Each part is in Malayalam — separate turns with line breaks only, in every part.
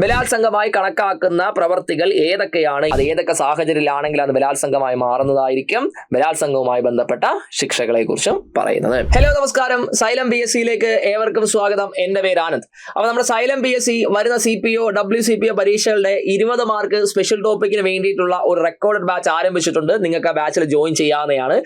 ബലാത്സംഗമായി കണക്കാക്കുന്ന പ്രവർത്തികൾ ഏതൊക്കെയാണ്, അത് ഏതൊക്കെ സാഹചര്യത്തിലാണെങ്കിൽ അത് ബലാത്സംഗമായി മാറുന്നതായിരിക്കും, ബലാത്സംഗവുമായി ബന്ധപ്പെട്ട ശിക്ഷകളെ കുറിച്ചും പറയുന്നത്. ഹലോ നമസ്കാരം, സൈലം PSCയിലേക്ക് ഏവർക്കും സ്വാഗതം. എന്റെ പേര് ആനന്ദ്. അപ്പോൾ നമ്മുടെ സൈലം PSC വരുന്ന CPO WCPO പരീക്ഷകളുടെ 20 മാർക്ക് സ്പെഷ്യൽ ടോപ്പിക്കിന് വേണ്ടിയിട്ടുള്ള ഒരു റെക്കോർഡഡ് ബാച്ച് ആരംഭിച്ചിട്ടുണ്ട്. നിങ്ങൾക്ക് ആ ബാച്ചിൽ ജോയിൻ ചെയ്യാവുന്നതാണ്.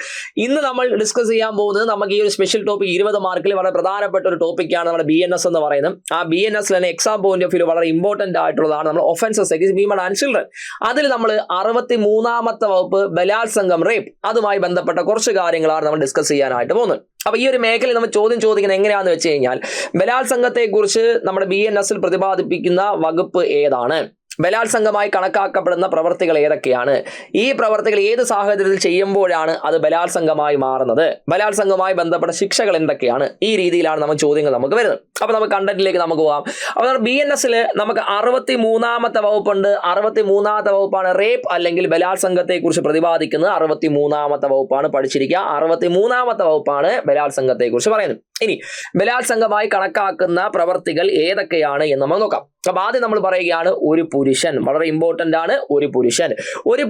ഇന്ന് നമ്മൾ ഡിസ്കസ് ചെയ്യാൻ പോകുന്നത് നമുക്ക് ഈ ഒരു സ്പെഷ്യൽ ടോപ്പിക് 20 മാർക്കിൽ വളരെ പ്രധാനപ്പെട്ട ഒരു ടോപ്പിക്കാണ് നമ്മുടെ BNS എന്ന് പറയുന്നത്. ആ BNS തന്നെ എക്സാം പോയിന്റ് ഓഫ് വ്യൂ വളരെ ഇമ്പോർട്ടന്റ് ആയിട്ടുള്ളതാണ് നമ്മൾ offences against women and children. അതിൽ നമ്മൾ 63ാമത്തെ വകുപ്പ് ബലാത്സംഗം, റേപ്പ്, അതുമായി ബന്ധപ്പെട്ട കുറച്ച് കാര്യങ്ങളാണ് നമ്മൾ ഡിസ്കസ് ചെയ്യാനായിട്ട് പോകുന്നത്. അപ്പൊ ഈ ഒരു മേഖലയിൽ നമ്മൾ ചോദ്യം ചോദിക്കുന്നത് എങ്ങനെയാണെന്ന് വെച്ച് കഴിഞ്ഞാൽ, ബലാത്സംഗത്തെ കുറിച്ച് നമ്മുടെ BNSൽ പ്രതിപാദിപ്പിക്കുന്ന വകുപ്പ് ഏതാണ്, ബലാത്സംഗമായി കണക്കാക്കപ്പെടുന്ന പ്രവർത്തികൾ ഏതൊക്കെയാണ്, ഈ പ്രവർത്തികൾ ഏത് സാഹചര്യത്തിൽ ചെയ്യുമ്പോഴാണ് അത് ബലാത്സംഗമായി മാറുന്നത്, ബലാത്സംഗവുമായി ബന്ധപ്പെട്ട ശിക്ഷകൾ എന്തൊക്കെയാണ്, ഈ രീതിയിലാണ് നമ്മൾ ചോദ്യങ്ങൾ നമുക്ക് വരുന്നത്. അപ്പൊ നമുക്ക് കണ്ടന്റിലേക്ക് നമുക്ക് പോകാം. അപ്പോൾ BNSൽ നമുക്ക് 63ാമത്തെ വകുപ്പുണ്ട്. 63ാമത്തെ വകുപ്പാണ് റേപ്പ് അല്ലെങ്കിൽ ബലാത്സംഗത്തെ കുറിച്ച് പ്രതിപാദിക്കുന്നത്. 63ാമത്തെ വകുപ്പാണ്, പഠിച്ചിരിക്കുക. 63ാമത്തെ വകുപ്പാണ് ബലാത്സംഗത്തെ കുറിച്ച് പറയുന്നത്. ഇനി ബലാത്സംഗമായി കണക്കാക്കുന്ന പ്രവർത്തികൾ ഏതൊക്കെയാണ് എന്ന് നമ്മൾ നോക്കാം. അപ്പൊ ആദ്യം നമ്മൾ പറയുകയാണ് ഒരു പുരുഷൻ, വളരെ ഇമ്പോർട്ടന്റ് ആണ്. ഒരു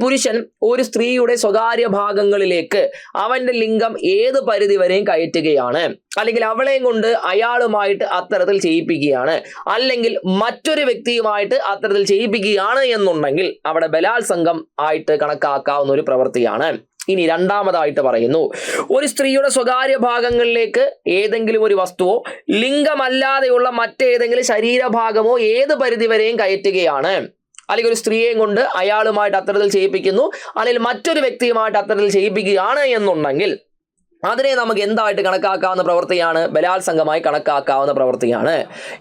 പുരുഷൻ ഒരു സ്ത്രീയുടെ സ്വകാര്യ ഭാഗങ്ങളിലേക്ക് അവന്റെ ലിംഗം ഏത് പരിധി വരെയും കയറ്റുകയാണ്, അല്ലെങ്കിൽ അവളെയും കൊണ്ട് അയാളുമായിട്ട് അത്തരത്തിൽ ചെയ്യിപ്പിക്കുകയാണ്, അല്ലെങ്കിൽ മറ്റൊരു വ്യക്തിയുമായിട്ട് അത്തരത്തിൽ ചെയ്യിപ്പിക്കുകയാണ് എന്നുണ്ടെങ്കിൽ അവിടെ ബലാത്സംഗം ആയിട്ട് കണക്കാക്കാവുന്ന ഒരു പ്രവൃത്തിയാണ്. ഇനി രണ്ടാമതായിട്ട് പറയുന്നു, ഒരു സ്ത്രീയുടെ സ്വകാര്യ ഭാഗങ്ങളിലേക്ക് ഏതെങ്കിലും ഒരു വസ്തുവോ ലിംഗമല്ലാതെയുള്ള മറ്റേതെങ്കിലും ശരീരഭാഗമോ ഏത് പരിധി വരെയും കയറ്റുകയാണ്, അല്ലെങ്കിൽ ഒരു സ്ത്രീയെയും കൊണ്ട് അയാളുമായിട്ട് അത്തരത്തിൽ ചെയ്യിപ്പിക്കുന്നു, അല്ലെങ്കിൽ മറ്റൊരു വ്യക്തിയുമായിട്ട് അത്തരത്തിൽ ചെയ്യിപ്പിക്കുകയാണ് എന്നുണ്ടെങ്കിൽ അതിനെ നമുക്ക് എന്തായിട്ട് കണക്കാക്കാവുന്ന പ്രവൃത്തിയാണ്, ബലാത്സംഗമായി കണക്കാക്കാവുന്ന പ്രവൃത്തിയാണ്.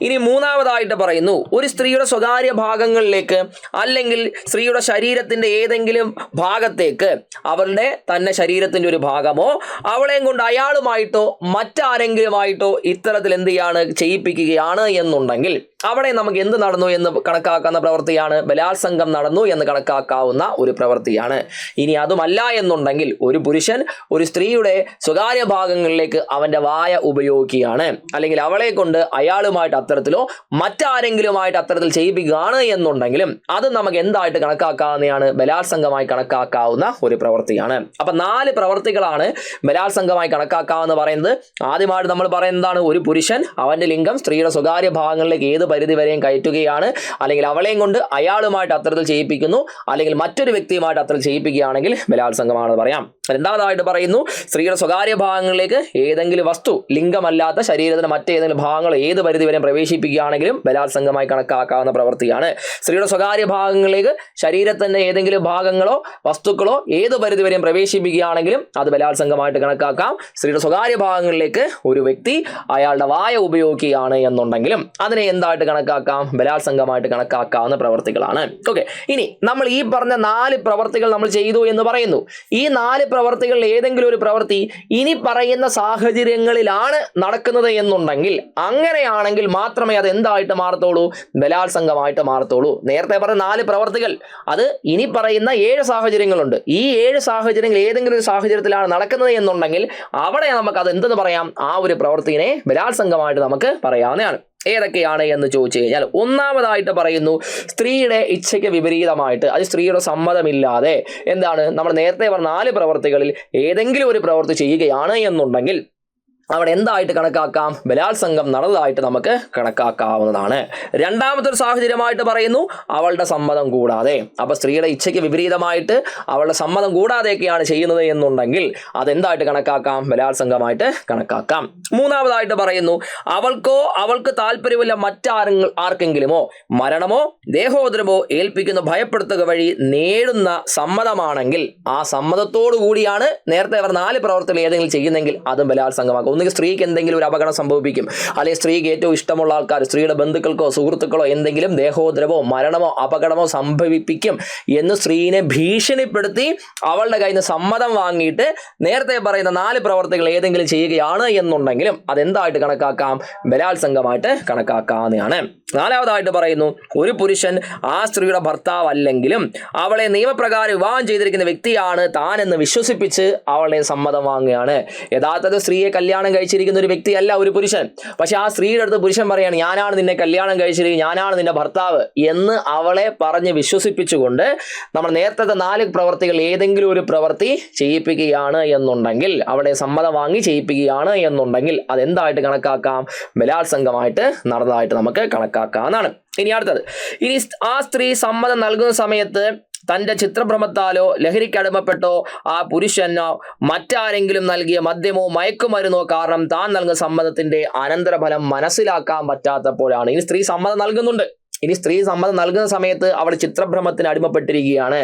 ഇനി മൂന്നാമതായിട്ട് പറയുന്നു, ഒരു സ്ത്രീയുടെ സ്വകാര്യ ഭാഗങ്ങളിലേക്ക് അല്ലെങ്കിൽ സ്ത്രീയുടെ ശരീരത്തിന്റെ ഏതെങ്കിലും ഭാഗത്തേക്ക്, അവളുടെ തന്നെ ശരീരത്തിന്റെ ഒരു ഭാഗമോ അവളെയും കൊണ്ട് അയാളുമായിട്ടോ മറ്റാരെങ്കിലുമായിട്ടോ ഇത്തരത്തിൽ എന്ത് ചെയ്യാണ്, ചെയ്യിപ്പിക്കുകയാണ് എന്നുണ്ടെങ്കിൽ അവിടെ നമുക്ക് എന്ത് നടന്നു എന്ന് കണക്കാക്കുന്ന പ്രവൃത്തിയാണ്, ബലാത്സംഗം നടന്നു എന്ന് കണക്കാക്കാവുന്ന ഒരു പ്രവൃത്തിയാണ്. ഇനി അതുമല്ല എന്നുണ്ടെങ്കിൽ ഒരു പുരുഷൻ ഒരു സ്ത്രീയുടെ സ്വകാര്യ ഭാഗങ്ങളിലേക്ക് അവന്റെ വായ ഉപയോഗിക്കുകയാണ്, അല്ലെങ്കിൽ അവളെ കൊണ്ട് അയാളുമായിട്ട് അത്തരത്തിലോ മറ്റാരെങ്കിലുമായിട്ട് അത്തരത്തിൽ ചെയ്യിപ്പിക്കുകയാണ് എന്നുണ്ടെങ്കിലും അത് നമുക്ക് എന്തായിട്ട് കണക്കാക്കാവുന്നതാണ്, ബലാത്സംഗമായി കണക്കാക്കാവുന്ന ഒരു പ്രവൃത്തിയാണ്. അപ്പൊ 4 പ്രവൃത്തികളാണ് ബലാത്സംഗമായി കണക്കാക്കാവെന്ന് പറയുന്നത്. ആദ്യമായിട്ട് നമ്മൾ പറയുന്നതാണ് ഒരു പുരുഷൻ അവന്റെ ലിംഗം സ്ത്രീയുടെ സ്വകാര്യ ഭാഗങ്ങളിലേക്ക് ഏത് പരിധി വരെയും കയറ്റുകയാണ്, അല്ലെങ്കിൽ അവളെയും കൊണ്ട് അയാളുമായിട്ട് അത്തരത്തിൽ ചെയ്യിപ്പിക്കുന്നു, അല്ലെങ്കിൽ മറ്റൊരു വ്യക്തിയുമായിട്ട് അത്തരത്തിൽ ചെയ്യിപ്പിക്കുകയാണെങ്കിൽ ബലാത്സംഗമാണെന്ന് പറയാം. രണ്ടാമതായിട്ട് പറയുന്നു, സ്ത്രീയുടെ സ്വകാര്യ ഭാഗങ്ങളിലേക്ക് ഏതെങ്കിലും വസ്തു, ലിംഗമല്ലാത്ത ശരീരത്തിന്റെ മറ്റേതെങ്കിലും ഭാഗങ്ങൾ ഏത് പരിധി വരെയും പ്രവേശിപ്പിക്കുകയാണെങ്കിലും ബലാത്സംഗമായി കണക്കാക്കാവുന്ന പ്രവൃത്തിയാണ്. സ്ത്രീയുടെ സ്വകാര്യ ഭാഗങ്ങളിലേക്ക് ശരീരത്തിന്റെ ഏതെങ്കിലും ഭാഗങ്ങളോ വസ്തുക്കളോ ഏത് പരിധി വരെയും പ്രവേശിപ്പിക്കുകയാണെങ്കിലും അത് ബലാത്സംഗമായിട്ട് കണക്കാക്കാം. സ്ത്രീയുടെ സ്വകാര്യ ഭാഗങ്ങളിലേക്ക് ഒരു വ്യക്തി അയാളുടെ വായ ഉപയോഗിക്കുകയാണ് എന്നുണ്ടെങ്കിലും അതിനെ എന്തായിട്ട് കണക്കാക്കാം, ബലാത്സംഗമായിട്ട് കണക്കാക്കാവുന്ന പ്രവർത്തികളാണ്. ഓക്കെ, ഇനി നമ്മൾ ഈ പറഞ്ഞ 4 പ്രവർത്തികൾ നമ്മൾ ചെയ്തു എന്ന് പറയുന്നു. ഈ 4 പ്രവർത്തികളിൽ ഏതെങ്കിലും ഒരു പ്രവൃത്തി ഇനി പറയുന്ന സാഹചര്യങ്ങളിലാണ് നടക്കുന്നത് എന്നുണ്ടെങ്കിൽ, അങ്ങനെയാണെങ്കിൽ മാത്രമേ അത് എന്തായിട്ട് മാറത്തുള്ളൂ, ബലാത്സംഗമായിട്ട് മാറത്തുള്ളൂ. നേരത്തെ പറഞ്ഞ 4 പ്രവർത്തികൾ അത് ഇനി പറയുന്ന 7 സാഹചര്യങ്ങളുണ്ട്. ഈ 7 സാഹചര്യങ്ങൾ ഏതെങ്കിലും ഒരു സാഹചര്യത്തിലാണ് നടക്കുന്നത് എന്നുണ്ടെങ്കിൽ അവിടെ നമുക്ക് അത് എന്തെന്ന് പറയാം, ആ ഒരു പ്രവൃത്തിനെ ബലാത്സംഗമായിട്ട് നമുക്ക് പറയാവുന്നതാണ്. ഏതൊക്കെയാണ് എന്ന് ചോദിച്ചു കഴിഞ്ഞാൽ, ഒന്നാമതായിട്ട് പറയുന്നു, സ്ത്രീയുടെ ഇച്ഛയ്ക്ക് വിപരീതമായിട്ട്, അത് സ്ത്രീയുടെ സമ്മതമില്ലാതെ എന്താണ്, നമ്മൾ നേരത്തെ പറഞ്ഞ 4 പ്രവർത്തികളിൽ ഏതെങ്കിലും ഒരു പ്രവൃത്തി ചെയ്യുകയാണ് എന്നുണ്ടെങ്കിൽ അവിടെ എന്തായിട്ട് കണക്കാക്കാം, ബലാത്സംഗം നടന്നതായിട്ട് നമുക്ക് കണക്കാക്കാവുന്നതാണ്. രണ്ടാമത്തെ ഒരു സാഹചര്യമായിട്ട് പറയുന്നു, അവളുടെ സമ്മതം കൂടാതെ. അപ്പൊ സ്ത്രീയുടെ ഇച്ഛയ്ക്ക് വിപരീതമായിട്ട് അവളുടെ സമ്മതം കൂടാതെയൊക്കെയാണ് ചെയ്യുന്നത് എന്നുണ്ടെങ്കിൽ അതെന്തായിട്ട് കണക്കാക്കാം, ബലാത്സംഗമായിട്ട് കണക്കാക്കാം. മൂന്നാമതായിട്ട് പറയുന്നു, അവൾക്ക് താല്പര്യമില്ല ആർക്കെങ്കിലുമോ മരണമോ ദേഹോദരമോ ഏൽപ്പിക്കുന്ന ഭയപ്പെടുത്തുക വഴി നേടുന്ന സമ്മതമാണെങ്കിൽ ആ സമ്മതത്തോടു കൂടിയാണ് നേരത്തെ അവർ 4 പ്രവർത്തികൾ ഏതെങ്കിലും ചെയ്യുന്നെങ്കിൽ അതും ബലാത്സംഗമാക്കും. ഒന്നുകിൽ സ്ത്രീക്ക് എന്തെങ്കിലും ഒരു അപകടം സംഭവിക്കും, അല്ലെങ്കിൽ സ്ത്രീക്ക് ഏറ്റവും ഇഷ്ടമുള്ള ആൾക്കാർ, സ്ത്രീയുടെ ബന്ധുക്കൾക്കോ സുഹൃത്തുക്കളോ എന്തെങ്കിലും ദേഹോദ്രവോ മരണമോ അപകടമോ സംഭവിപ്പിക്കും എന്ന് സ്ത്രീനെ ഭീഷണിപ്പെടുത്തി അവളുടെ കയ്യിൽ നിന്ന് സമ്മതം വാങ്ങിയിട്ട് നേരത്തെ പറയുന്ന 4 പ്രവർത്തികൾ ഏതെങ്കിലും ചെയ്യുകയാണ് എന്നുണ്ടെങ്കിലും അതെന്തായിട്ട് കണക്കാക്കാം, ബലാത്സംഗമായിട്ട് കണക്കാക്കാവുന്നതാണ്. നാലാമതായിട്ട് പറയുന്നു, ഒരു പുരുഷൻ ആ സ്ത്രീയുടെ ഭർത്താവ് അല്ലെങ്കിലും അവളെ നിയമപ്രകാരം വിവാഹം ചെയ്തിരിക്കുന്ന വ്യക്തിയാണ് താൻ എന്ന് വിശ്വസിപ്പിച്ച് അവളെ സമ്മതം വാങ്ങുകയാണ്. യഥാർത്ഥത്തിൽ സ്ത്രീയെ കല്യാണം കല്യാണം കഴിച്ചിരിക്കുന്ന ഒരു വ്യക്തിയല്ല ഒരു പുരുഷൻ. പക്ഷെ ആ സ്ത്രീയുടെ അടുത്ത് പുരുഷൻ പറയാണ്, ഞാനാണ് നിന്നെ കല്യാണം കഴിച്ചിരിക്കുന്നത്, ഞാനാണ് നിന്റെ ഭർത്താവ് എന്ന് അവളെ പറഞ്ഞ് വിശ്വസിപ്പിച്ചുകൊണ്ട് നമ്മൾ നേരത്തെ 4 പ്രവർത്തികൾ ഏതെങ്കിലും ഒരു പ്രവൃത്തി ചെയ്യിപ്പിക്കുകയാണ് എന്നുണ്ടെങ്കിൽ, അവളുടെ സമ്മതം വാങ്ങി ചെയ്യിപ്പിക്കുകയാണ് എന്നുണ്ടെങ്കിൽ അതെന്തായിട്ട് കണക്കാക്കാം? ബലാത്സംഗമായിട്ട് നടന്നതായിട്ട് നമുക്ക് കണക്കാക്കാവുന്നതാണ്. ഇനി അടുത്തത്, ഇനി ആ സ്ത്രീ സമ്മതം നൽകുന്ന സമയത്ത് തൻ്റെ ചിത്രഭ്രമത്താലോ ലഹരിക്കടിമപ്പെട്ടോ ആ പുരുഷനോ മറ്റാരെങ്കിലും നൽകിയ മദ്യമോ മയക്കുമരുന്നോ കാരണം താൻ നൽകുന്ന സമ്മതത്തിന്റെ അനന്തരഫലം മനസ്സിലാക്കാൻ പറ്റാത്തപ്പോഴാണ്. ഇനി സ്ത്രീ സമ്മതം നൽകുന്നുണ്ട്, ഇനി സ്ത്രീ സമ്മതം നൽകുന്ന സമയത്ത് അവൾ ചിത്രഭ്രമത്തിന് അടിമപ്പെട്ടിരിക്കുകയാണ്,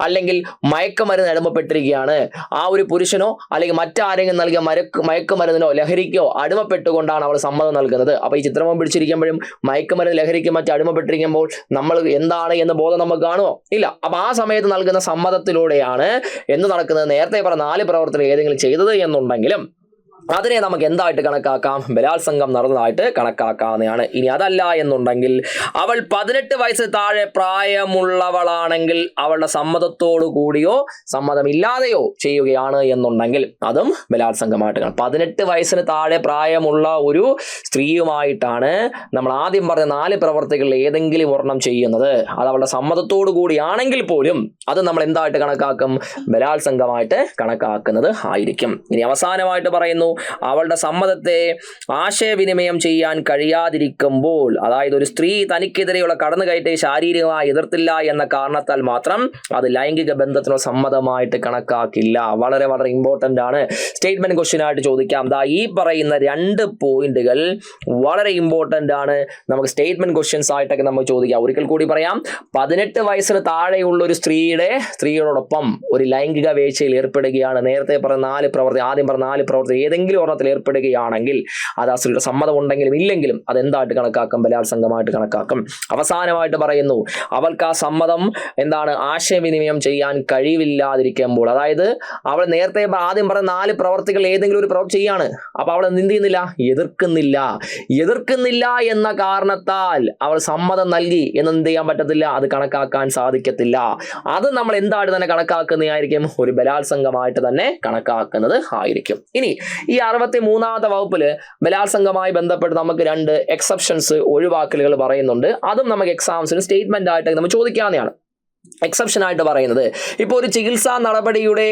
അല്ലെങ്കിൽ മയക്കുമരുന്ന് അടിമപ്പെട്ടിരിക്കുകയാണ്, ആ ഒരു പുരുഷനോ അല്ലെങ്കിൽ മറ്റാരെങ്കിലും നൽകിയ മയക്കുമരുന്നിനോ ലഹരിക്കോ അടിമപ്പെട്ടുകൊണ്ടാണ് അവൾ സമ്മതം നൽകുന്നത്. അപ്പോൾ ഈ ചിത്രഭ്രമം പിടിച്ചിരിക്കുമ്പോഴും മയക്കുമരുന്ന് ലഹരിക്കും മറ്റും അടിമപ്പെട്ടിരിക്കുമ്പോൾ നമ്മൾ എന്താണ് എന്ന് ബോധം നമുക്ക് കാണുമോ? ഇല്ല. അപ്പോൾ ആ സമയത്ത് നൽകുന്ന സമ്മതത്തിലൂടെയാണ് എന്ത് നടക്കുന്നത്? നേരത്തെ പറഞ്ഞ 4 പ്രവർത്തനം ഏതെങ്കിലും ചെയ്തത് എന്നുണ്ടെങ്കിലും അതിനെ നമുക്ക് എന്തായിട്ട് കണക്കാക്കാം? ബലാത്സംഗം നടന്നതായിട്ട് കണക്കാക്കാവുന്നതാണ്. ഇനി അതല്ല എന്നുണ്ടെങ്കിൽ അവൾ 18 വയസ്സ് താഴെ പ്രായമുള്ളവളാണെങ്കിൽ അവളുടെ സമ്മതത്തോടു കൂടിയോ സമ്മതമില്ലാതെയോ ചെയ്യുകയാണ് എന്നുണ്ടെങ്കിൽ അതും ബലാത്സംഗമായിട്ട് കാണാം. 18 വയസ്സിന് താഴെ പ്രായമുള്ള ഒരു സ്ത്രീയുമായിട്ടാണ് നമ്മൾ ആദ്യം പറഞ്ഞ 4 പ്രവർത്തികളിൽ ഏതെങ്കിലും ഒരെണ്ണം ചെയ്യുന്നത്, അത് അവളുടെ സമ്മതത്തോടു കൂടിയാണെങ്കിൽ പോലും അത് നമ്മൾ എന്തായിട്ട് കണക്കാക്കും? ബലാത്സംഗമായിട്ട് കണക്കാക്കുന്നത് ആയിരിക്കും. ഇനി അവസാനമായിട്ട് പറയുന്നു, അവളുടെ സമ്മതത്തെ ആശയവിനിമയം ചെയ്യാൻ കഴിയാതിരിക്കുമ്പോൾ, അതായത് ഒരു സ്ത്രീ തനിക്കെതിരെയുള്ള കടന്നുകയറ്റത്തെ ശാരീരികമായി എതിർത്തില്ല എന്ന കാരണത്താൽ മാത്രം അത് ലൈംഗിക ബന്ധത്തിനോ സമ്മതമായിട്ട് കണക്കാക്കില്ല. വളരെ വളരെ ഇമ്പോർട്ടൻ്റ് ആണ്. സ്റ്റേറ്റ്മെന്റ് ക്വസ്റ്റ്യൻ ആയിട്ട് ചോദിക്കാം. ഈ പറയുന്ന 2 പോയിന്റുകൾ വളരെ ഇമ്പോർട്ടൻ്റ് ആണ്. നമുക്ക് സ്റ്റേറ്റ്മെന്റ് ക്വസ്റ്റ്യൻസ് ആയിട്ടൊക്കെ നമുക്ക് ചോദിക്കാം. ഒരിക്കൽ കൂടി പറയാം, 18 വയസ്സിന് താഴെയുള്ള ഒരു സ്ത്രീയോടൊപ്പം ഒരു ലൈംഗിക വേഴ്ചയിൽ ഏർപ്പെടുകയാണ്. നേരത്തെ പറഞ്ഞ 4 പ്രവർത്തി, ആദ്യം പറഞ്ഞ 4 പ്രവർത്തി ഏതെങ്കിലും ഒരെണ്ണത്തിൽ ഏർപ്പെടുകയാണെങ്കിൽ അത് ആ സ്ത്രീയുടെ സമ്മതം ഉണ്ടെങ്കിലും ഇല്ലെങ്കിലും അതെന്തായിട്ട് കണക്കാക്കും? ബലാത്സംഗമായിട്ട് കണക്കാക്കും. അവസാനമായിട്ട് പറയുന്നു, അവൾക്ക് ആ സമ്മതം എന്താണ്? ആശയവിനിമയം ചെയ്യാൻ കഴിവില്ലാതിരിക്കുമ്പോൾ, അതായത് അവൾ നേരത്തെ ആദ്യം പറഞ്ഞ 4 പ്രവർത്തികൾ ഏതെങ്കിലും ഒരു പ്രവൃത്തി ചെയ്യാണ്, അപ്പൊ അവൾ എന്ത് ചെയ്യുന്നില്ല? എതിർക്കുന്നില്ല എന്ന കാരണത്താൽ അവൾ സമ്മതം നൽകി എന്ന് ചെയ്യാൻ പറ്റത്തില്ല, അത് കണക്കാക്കാൻ സാധിക്കത്തില്ല. അത് നമ്മൾ എന്തായിട്ട് തന്നെ കണക്കാക്കുന്നതായിരിക്കും? ഒരു ബലാത്സംഗമായിട്ട് തന്നെ കണക്കാക്കുന്നത് ആയിരിക്കും. ഇനി ഈ 63ാമത്തെ വകുപ്പിൽ ബലാത്സംഗമായി ബന്ധപ്പെട്ട് നമുക്ക് 2 എക്സെപ്ഷൻസ്, ഒഴിവാക്കലുകൾ പറയുന്നുണ്ട്. അതും നമുക്ക് എക്സാംസിന് സ്റ്റേറ്റ്മെന്റ് ആയിട്ട് നമ്മൾ ചോദിക്കാവുന്നതാണ്. എക്സെപ്ഷൻ ആയിട്ട് പറയുന്നത്, ഇപ്പോൾ ഒരു ചികിത്സാ നടപടിയുടെ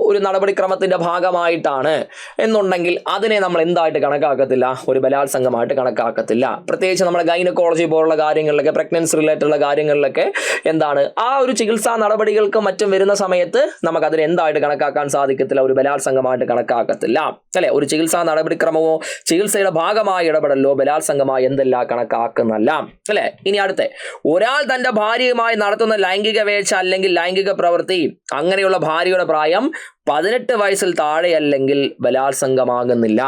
ഒരു നടപടിക്രമത്തിന്റെ ഭാഗമായിട്ടാണ് എന്നുണ്ടെങ്കിൽ അതിനെ നമ്മൾ എന്തായിട്ട് കണക്കാക്കത്തില്ല? ഒരു ബലാത്സംഗമായിട്ട് കണക്കാക്കത്തില്ല. പ്രത്യേകിച്ച് നമ്മുടെ ഗൈനക്കോളജി പോലുള്ള കാര്യങ്ങളിലൊക്കെ, പ്രഗ്നൻസി റിലേറ്റഡുള്ള കാര്യങ്ങളിലൊക്കെ ആ ഒരു ചികിത്സാ നടപടികൾക്ക് മറ്റും വരുന്ന സമയത്ത് നമുക്ക് അതിനെ എന്തായിട്ട് കണക്കാക്കാൻ സാധിക്കത്തില്ല? ഒരു ബലാത്സംഗമായിട്ട് കണക്കാക്കത്തില്ല, അല്ലെ? ഒരു ചികിത്സാ നടപടിക്രമമോ ചികിത്സയുടെ ഭാഗമായി ഇടപെടലോ ബലാത്സംഗമായി എന്തല്ല കണക്കാക്കുന്നല്ല, അല്ലെ? ഇനി അടുത്ത, ഒരാൾ തന്റെ ഭാര്യയുമായി നടത്തുന്ന ലൈംഗിക വേഴ്ച അല്ലെങ്കിൽ ലൈംഗിക പ്രവൃത്തി, അങ്ങനെയുള്ള ഭാര്യയുടെ പ്രായം 18 വയസ്സിൽ താഴെയല്ലെങ്കിൽ ബലാത്സംഗമാകുന്നില്ല.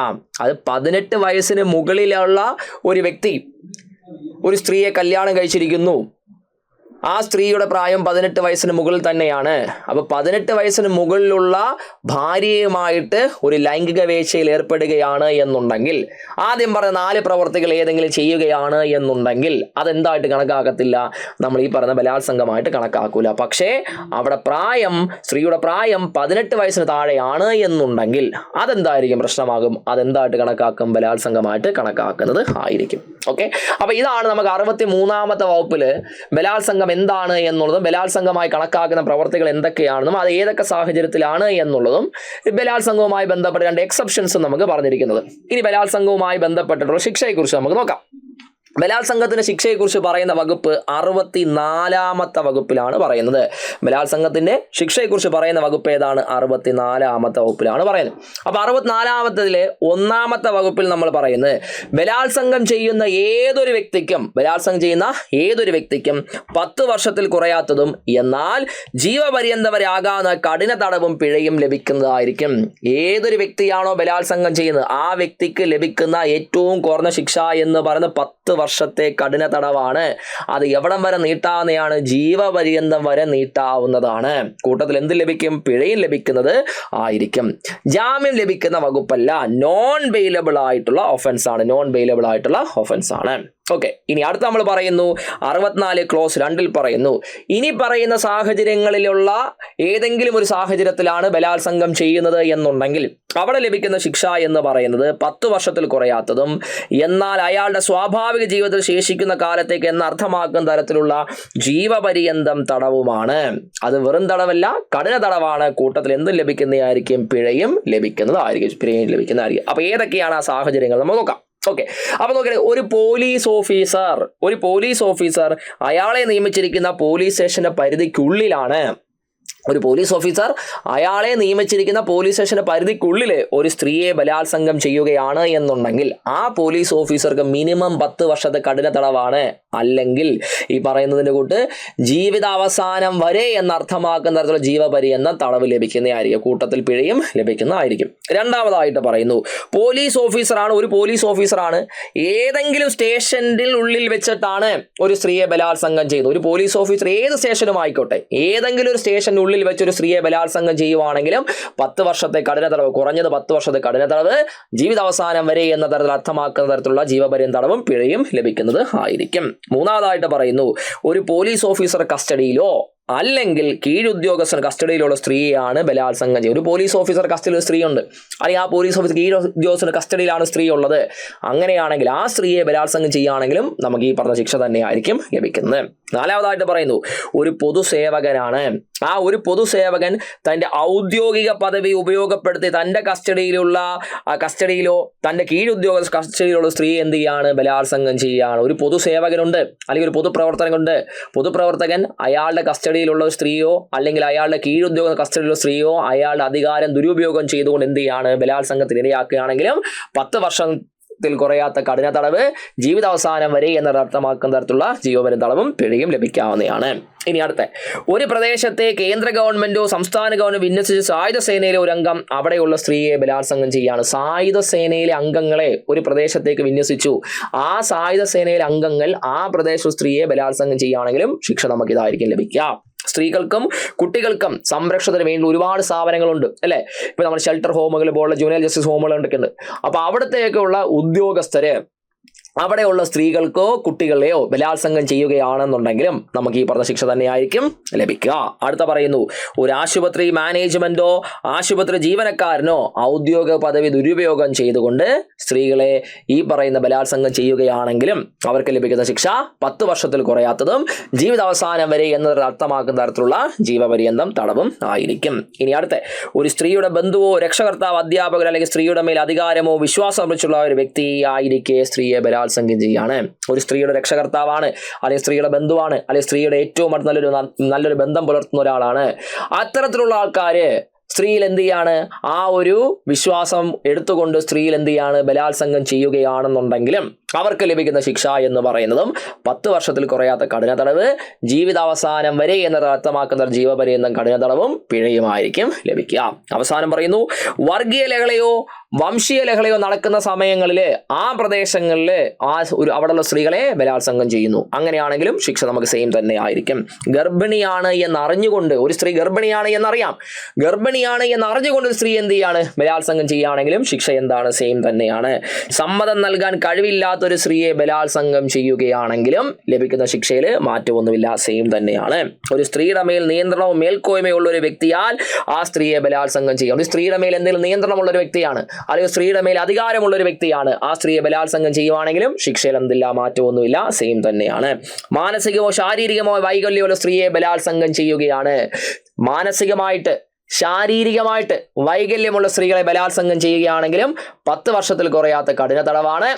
അത് 18 വയസ്സിന് മുകളിലുള്ള ഒരു വ്യക്തി ഒരു സ്ത്രീയെ കല്യാണം കഴിച്ചിരിക്കുന്നു, ആ സ്ത്രീയുടെ പ്രായം 18 വയസ്സിന് മുകളിൽ തന്നെയാണ്. അപ്പോൾ 18 വയസ്സിന് മുകളിലുള്ള ഭാര്യയുമായിട്ട് ഒരു ലൈംഗിക വേഴ്ചയിൽ ഏർപ്പെടുകയാണ് എന്നുണ്ടെങ്കിൽ, ആദ്യം പറഞ്ഞ 4 പ്രവർത്തികൾ ഏതെങ്കിലും ചെയ്യുകയാണ് എന്നുണ്ടെങ്കിൽ അതെന്തായിട്ട് കണക്കാക്കത്തില്ല? നമ്മൾ ഈ പറഞ്ഞ ബലാത്സംഗമായിട്ട് കണക്കാക്കൂല. പക്ഷേ അവിടെ സ്ത്രീയുടെ പ്രായം 18 വയസ്സിന് താഴെയാണ് എന്നുണ്ടെങ്കിൽ അതെന്തായിരിക്കും? പ്രശ്നമാകും. അതെന്തായിട്ട് കണക്കാക്കും? ബലാത്സംഗമായിട്ട് കണക്കാക്കുന്നത് ആയിരിക്കും. ഓക്കെ, അപ്പോൾ ഇതാണ് നമുക്ക് 63ാമത്തെ വകുപ്പിൽ ബലാത്സംഗം എന്താണ് എന്നുള്ളതും ബലാത്സംഗമായി കണക്കാക്കുന്ന പ്രവർത്തികൾ എന്തൊക്കെയാണെന്നും അത് ഏതൊക്കെ സാഹചര്യത്തിലാണ് എന്നുള്ളതും ബലാത്സംഗവുമായി ബന്ധപ്പെട്ട 2 എക്സെപ്ഷൻസും നമുക്ക് പറഞ്ഞിരിക്കുന്നത്. ഇനി ബലാത്സംഗവുമായി ബന്ധപ്പെട്ടിട്ടുള്ള ശിക്ഷയെക്കുറിച്ച് നമുക്ക് നോക്കാം. ബലാത്സംഗത്തിന്റെ ശിക്ഷയെക്കുറിച്ച് പറയുന്ന വകുപ്പ് 64ാമത്തെ വകുപ്പിലാണ് പറയുന്നത്. ബലാത്സംഗത്തിന്റെ ശിക്ഷയെക്കുറിച്ച് പറയുന്ന വകുപ്പ് ഏതാണ്? 64ാമത്തെ വകുപ്പിലാണ് പറയുന്നത്. അപ്പൊ 64ാമത്തതിലെ 1ാമത്തെ വകുപ്പിൽ നമ്മൾ പറയുന്നത്, ബലാത്സംഗം ചെയ്യുന്ന ഏതൊരു വ്യക്തിക്കും 10 വർഷത്തിൽ കുറയാത്തതും എന്നാൽ ജീവപര്യന്തം വരെ ആകാവുന്ന കഠിന തടവും പിഴയും ലഭിക്കുന്നതായിരിക്കും. ഏതൊരു വ്യക്തിയാണോ ബലാത്സംഗം ചെയ്യുന്നത് ആ വ്യക്തിക്ക് ലഭിക്കുന്ന ഏറ്റവും കുറഞ്ഞ ശിക്ഷ എന്ന് പറയുന്നത് 10 വർഷത്തെ കഠിന തടവാണ്. അത് എവിടം വരെ നീട്ടാവുന്നതാണ്? ജീവപര്യന്തം വരെ നീട്ടാവുന്നതാണ്. കൂട്ടത്തിൽ എന്ത് ലഭിക്കും? പിഴയും ലഭിക്കുന്നത് ആയിരിക്കും. ജാമ്യം ലഭിക്കുന്ന വകുപ്പല്ല, നോൺ ബെയിലബിൾ ആയിട്ടുള്ള ഒഫൻസ് ആണ്. ഓക്കെ, ഇനി അടുത്ത് നമ്മൾ പറയുന്നു 64 ക്ലോസ് 2 പറയുന്നു, ഇനി പറയുന്ന സാഹചര്യങ്ങളിലുള്ള ഏതെങ്കിലും ഒരു സാഹചര്യത്തിലാണ് ബലാത്സംഗം ചെയ്യുന്നത് എന്നുണ്ടെങ്കിൽ അവിടെ ലഭിക്കുന്ന ശിക്ഷ എന്ന് പറയുന്നത് 10 വർഷത്തിൽ കുറയാത്തതും എന്നാൽ അയാളുടെ സ്വാഭാവിക ജീവിതത്തിൽ ശേഷിക്കുന്ന കാലത്തേക്ക് എന്നർത്ഥമാക്കുന്ന തരത്തിലുള്ള ജീവപര്യന്തം തടവുമാണ്. അത് വെറും തടവല്ല, കഠിന തടവാണ്. കൂട്ടത്തിൽ എന്തും ലഭിക്കുന്നതായിരിക്കും, പിഴയും ലഭിക്കുന്നതായിരിക്കും. അപ്പൊ ഏതൊക്കെയാണ് ആ സാഹചര്യങ്ങൾ നമ്മൾ നോക്കാം. ഓക്കെ, അപ്പൊ നോക്കിയാൽ ഒരു പോലീസ് ഓഫീസർ അയാളെ നിയമിച്ചിരിക്കുന്ന പോലീസ് സ്റ്റേഷന്റെ പരിധിക്കുള്ളിലാണ്. ഒരു പോലീസ് ഓഫീസർ അയാളെ നിയമിച്ചിരിക്കുന്ന പോലീസ് സ്റ്റേഷന്റെ പരിധിക്കുള്ളിൽ ഒരു സ്ത്രീയെ ബലാത്സംഗം ചെയ്യുകയാണ് എന്നുണ്ടെങ്കിൽ ആ പോലീസ് ഓഫീസർക്ക് മിനിമം 10 വർഷത്തെ കഠിന തടവാണ്. അല്ലെങ്കിൽ ഈ പറയുന്നതിന്റെ കൂട്ട് ജീവിതാവസാനം വരെ എന്നർത്ഥമാക്കുന്ന തരത്തിലുള്ള ജീവപര്യന്തം തടവ് ലഭിക്കുന്നതായിരിക്കും. കൂട്ടത്തിൽ പിഴയും ലഭിക്കുന്നതായിരിക്കും. രണ്ടാമതായിട്ട് പറയുന്നു, ഒരു പോലീസ് ഓഫീസറാണ് ഏതെങ്കിലും സ്റ്റേഷനിൽ ഉള്ളിൽ വെച്ചിട്ടാണ് ഒരു സ്ത്രീയെ ബലാത്സംഗം ചെയ്യുന്നത്. ഒരു പോലീസ് ഓഫീസർ ഏത് സ്റ്റേഷനും ആയിക്കോട്ടെ, ഏതെങ്കിലും ഒരു സ്റ്റേഷനുള്ളിൽ വെച്ചൊരു സ്ത്രീയെ ബലാത്സംഗം ചെയ്യുവാണെങ്കിലും 10 വർഷത്തെ കഠിന തടവ്, കുറഞ്ഞത് 10 വർഷത്തെ കഠിന തടവ്, ജീവിതാവസാനം വരെ എന്ന തരത്തിൽ അർത്ഥമാക്കുന്ന തരത്തിലുള്ള ജീവപര്യന്തം തടവും പിഴയും ലഭിക്കുന്നത് ആയിരിക്കും. മൂന്നാമതായിട്ട് പറയുന്നു, ഒരു പോലീസ് ഓഫീസർ കസ്റ്റഡിയിലോ അല്ലെങ്കിൽ കീഴുദ്യോഗസ്ഥൻ കസ്റ്റഡിയിലുള്ള സ്ത്രീയാണ് ബലാത്സംഗം ചെയ്യുന്നത്. ഒരു പോലീസ് ഓഫീസർ കസ്റ്റഡിയിൽ സ്ത്രീ ഉണ്ട്, അല്ലെങ്കിൽ ആ പോലീസ് ഓഫീസർ കീഴുദ്യോഗസ്ഥന്റെ കസ്റ്റഡിയിലാണ് സ്ത്രീ ഉള്ളത്. അങ്ങനെയാണെങ്കിൽ ആ സ്ത്രീയെ ബലാത്സംഗം ചെയ്യുകയാണെങ്കിലും നമുക്ക് ഈ പറഞ്ഞ ശിക്ഷ തന്നെയായിരിക്കും ലഭിക്കുന്നത്. നാലാമതായിട്ട് പറയുന്നു, ഒരു പൊതുസേവകനാണ്. ആ ഒരു പൊതുസേവകൻ തൻ്റെ ഔദ്യോഗിക പദവി ഉപയോഗപ്പെടുത്തി തൻ്റെ കസ്റ്റഡിയിലോ തൻ്റെ കീഴുദ്യോഗസ്ഥ കസ്റ്റഡിയിലുള്ള സ്ത്രീ എന്ത് ചെയ്യാണ്, ബലാത്സംഗം ചെയ്യുകയാണ്. ഒരു പൊതുസേവകനുണ്ട് അല്ലെങ്കിൽ ഒരു പൊതുപ്രവർത്തകനുണ്ട്. പൊതുപ്രവർത്തകൻ അയാളുടെ കസ്റ്റഡിയിലുള്ള സ്ത്രീയോ അല്ലെങ്കിൽ അയാളുടെ കീഴുദ്യോഗ കസ്റ്റഡിയിലുള്ള സ്ത്രീയോ അയാളുടെ അധികാരം ദുരുപയോഗം ചെയ്തുകൊണ്ട് എന്ത് ചെയ്യാണ്, ബലാത്സംഗത്തിന് ഇരയാക്കുകയാണെങ്കിലും 10 വർഷത്തിൽ കുറയാത്ത കഠിന തടവ്, ജീവിതാവസാനം വരെ എന്നർത്ഥമാക്കുന്ന തരത്തിലുള്ള ജീവപര്യന്തം തടവും പിഴയും ലഭിക്കാവുന്നതാണ്. ഇനി അടുത്ത, ഒരു പ്രദേശത്തെ കേന്ദ്ര ഗവൺമെന്റോ സംസ്ഥാന ഗവൺമെന്റ് വിന്യസിച്ച സായുധ സേനയിലെ ഒരു അംഗം അവിടെയുള്ള സ്ത്രീയെ ബലാത്സംഗം ചെയ്യാണ്. സായുധ സേനയിലെ അംഗങ്ങളെ ഒരു പ്രദേശത്തേക്ക് വിന്യസിച്ചു. ആ സായുധ സേനയിലെ അംഗങ്ങൾ ആ പ്രദേശ സ്ത്രീയെ ബലാത്സംഗം ചെയ്യുകയാണെങ്കിലും ശിക്ഷ നമുക്ക് ഇതായിരിക്കും ലഭിക്കുക. സ്ത്രീകൾക്കും കുട്ടികൾക്കും സംരക്ഷണത്തിന് വേണ്ടി ഒരുപാട് സ്ഥാപനങ്ങളുണ്ട് അല്ലെ. ഇപ്പൊ നമ്മൾ ഷെൽട്ടർ ഹോമുകൾ പോലുള്ള ജുവനൈൽ ജസ്റ്റിസ് ഹോമുകൾ ഉണ്ട്. അപ്പൊ അവിടത്തേക്കുള്ള ഉദ്യോഗസ്ഥര് അവിടെയുള്ള സ്ത്രീകൾക്കോ കുട്ടികളെയോ ബലാത്സംഗം ചെയ്യുകയാണെന്നുണ്ടെങ്കിലും നമുക്ക് ഈ പറഞ്ഞ ശിക്ഷ തന്നെയായിരിക്കും ലഭിക്കുക. അടുത്ത പറയുന്നു, ഒരു ആശുപത്രി മാനേജ്മെന്റോ ആശുപത്രി ജീവനക്കാരനോ ഔദ്യോഗിക പദവി ദുരുപയോഗം ചെയ്തുകൊണ്ട് സ്ത്രീകളെ ഈ പറയുന്ന ബലാത്സംഗം ചെയ്യുകയാണെങ്കിലും അവർക്ക് ലഭിക്കുന്ന ശിക്ഷ 10 വർഷത്തിൽ കുറയാത്തതും ജീവിതാവസാനം വരെ എന്നത് അർത്ഥമാക്കുന്ന തരത്തിലുള്ള ജീവപര്യന്തം തടവും ആയിരിക്കും. ഇനി അടുത്ത, ഒരു സ്ത്രീയുടെ ബന്ധുവോ രക്ഷകർത്താവ് അധ്യാപകർ അല്ലെങ്കിൽ സ്ത്രീയുടെ മേൽ അധികാരമോ വിശ്വാസം വെച്ചുള്ള ഒരു വ്യക്തി ആയിരിക്കെ സ്ത്രീയെ ബലാത്സംഗം ചെയ്യാണ്. ഒരു സ്ത്രീയുടെ രക്ഷകർത്താവാണ്, അല്ലെങ്കിൽ സ്ത്രീയുടെ ബന്ധുവാണ്, അല്ലെങ്കിൽ സ്ത്രീയുടെ ഏറ്റവും നല്ലൊരു ബന്ധം പുലർത്തുന്ന ഒരാളാണ്. അത്തരത്തിലുള്ള ആൾക്കാര് സ്ത്രീയിൽ എന്ത് ചെയ്യാണ്, ആ ഒരു വിശ്വാസം എടുത്തുകൊണ്ട് സ്ത്രീയിൽ എന്ത് ചെയ്യാണ്, ബലാത്സംഗം ചെയ്യുകയാണെന്നുണ്ടെങ്കിലും അവർക്ക് ലഭിക്കുന്ന ശിക്ഷ എന്ന് പറയുന്നതും 10 വർഷത്തിൽ കുറയാത്ത കഠിന തടവ്, ജീവിതാവസാനം വരെ എന്നത് അർത്ഥമാക്കുന്ന ജീവപര്യന്തം കഠിന തടവും പിഴയുമായിരിക്കും ലഭിക്കുക. അവസാനം പറയുന്നു, വർഗീയ ലഹളയോ വംശീയ ലഹളയോ നടക്കുന്ന സമയങ്ങളിൽ ആ പ്രദേശങ്ങളിൽ അവിടെയുള്ള സ്ത്രീകളെ ബലാത്സംഗം ചെയ്യുന്നു. അങ്ങനെയാണെങ്കിലും ശിക്ഷ നമുക്ക് സെയിം തന്നെ ആയിരിക്കും. ഗർഭിണിയാണ് എന്നറിഞ്ഞുകൊണ്ട് ഒരു സ്ത്രീ ഗർഭിണിയാണ് എന്നറിയാം, ഗർഭിണിയാണ് എന്നറിഞ്ഞുകൊണ്ട് ഒരു സ്ത്രീ എന്ത് ചെയ്യാണ്, ബലാത്സംഗം ചെയ്യുകയാണെങ്കിലും ശിക്ഷ എന്താണ്, സെയിം തന്നെയാണ്. സമ്മതം നൽകാൻ കഴിവില്ലാത്ത ഒരു സ്ത്രീയെ ബലാത്സംഗം ചെയ്യുകയാണെങ്കിലും ലഭിക്കുന്ന ശിക്ഷയിൽ മാറ്റമൊന്നുമില്ല, സെയിം തന്നെയാണ്. ഒരു സ്ത്രീയുടെ മേൽ നിയന്ത്രണവും മേൽക്കോയ്മയുള്ള ഒരു വ്യക്തിയാൽ ആ സ്ത്രീയെ ബലാത്സംഗം ചെയ്യാം. ഒരു സ്ത്രീയുടെ മേൽ എന്തെങ്കിലും നിയന്ത്രണമുള്ള ഒരു വ്യക്തിയാണ്, അല്ലെങ്കിൽ സ്ത്രീയുടെ മേൽ അധികാരമുള്ള ഒരു വ്യക്തിയാണ്, ആ സ്ത്രീയെ ബലാത്സംഗം ചെയ്യുവാണെങ്കിലും ശിക്ഷയിൽ എന്തില്ല, മാറ്റമൊന്നുമില്ല, സെയിം തന്നെയാണ്. മാനസികമോ ശാരീരികമോ വൈകല്യമുള്ള സ്ത്രീയെ ബലാത്സംഗം ചെയ്യുകയാണ്. മാനസികമായിട്ട് ശാരീരികമായിട്ട് വൈകല്യമുള്ള സ്ത്രീകളെ ബലാത്സംഗം ചെയ്യുകയാണെങ്കിലും 10 വർഷത്തിൽ കുറയാത്ത കഠിന തടവാണ്.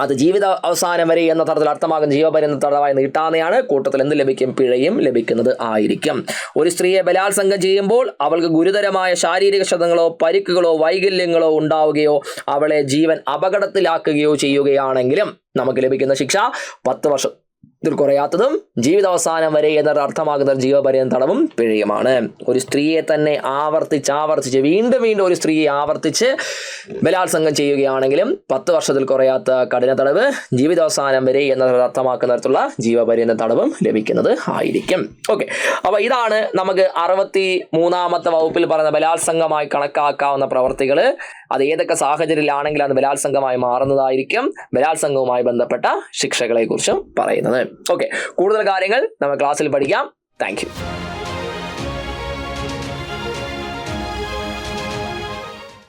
അത് ജീവിത അവസാനം വരെ എന്ന തരത്തിൽ അർത്ഥമാകുന്ന ജീവപര്യന്തം തടവായി നീട്ടാവുന്നതാണ്. കൂട്ടത്തിൽ എന്ത് ലഭിക്കും, പിഴയും ലഭിക്കുന്നത് ആയിരിക്കും. ഒരു സ്ത്രീയെ ബലാത്സംഗം ചെയ്യുമ്പോൾ അവൾക്ക് ഗുരുതരമായ ശാരീരിക ക്ഷതങ്ങളോ പരിക്കുകളോ വൈകല്യങ്ങളോ ഉണ്ടാവുകയോ അവളെ ജീവൻ അപകടത്തിലാക്കുകയോ ചെയ്യുകയാണെങ്കിലും നമുക്ക് ലഭിക്കുന്ന ശിക്ഷ 10 വർഷം ഇതിൽ കുറയാത്തതും ജീവിതാവസാനം വരെ എന്നൊരു അർത്ഥമാകുന്ന ജീവപര്യന്തം തടവും പിഴയുമാണ്. ഒരു സ്ത്രീയെ തന്നെ ആവർത്തിച്ച് വീണ്ടും ഒരു സ്ത്രീയെ ആവർത്തിച്ച് ബലാത്സംഗം ചെയ്യുകയാണെങ്കിലും 10 വർഷത്തിൽ കുറയാത്ത കഠിന തടവ്, ജീവിതാവസാനം വരെ എന്നൊരു അർത്ഥമാക്കുന്ന തരത്തിലുള്ള ജീവപര്യന്തം തടവും ലഭിക്കുന്നത് ആയിരിക്കും. ഓക്കെ, അപ്പോൾ ഇതാണ് നമുക്ക് 63-ാമത്തെ വകുപ്പിൽ പറയുന്ന ബലാത്സംഗമായി കണക്കാക്കാവുന്ന പ്രവർത്തികൾ. അത് ഏതൊക്കെ സാഹചര്യത്തിലാണെങ്കിൽ അത് ബലാത്സംഗമായി മാറുന്നതായിരിക്കും. ബലാത്സംഗവുമായി ബന്ധപ്പെട്ട ശിക്ഷകളെ കുറിച്ചും പറയുന്നത്. ഓക്കെ, കൂടുതൽ കാര്യങ്ങൾ നമ്മൾ ക്ലാസ്സിൽ പഠിക്കാം. Thank you.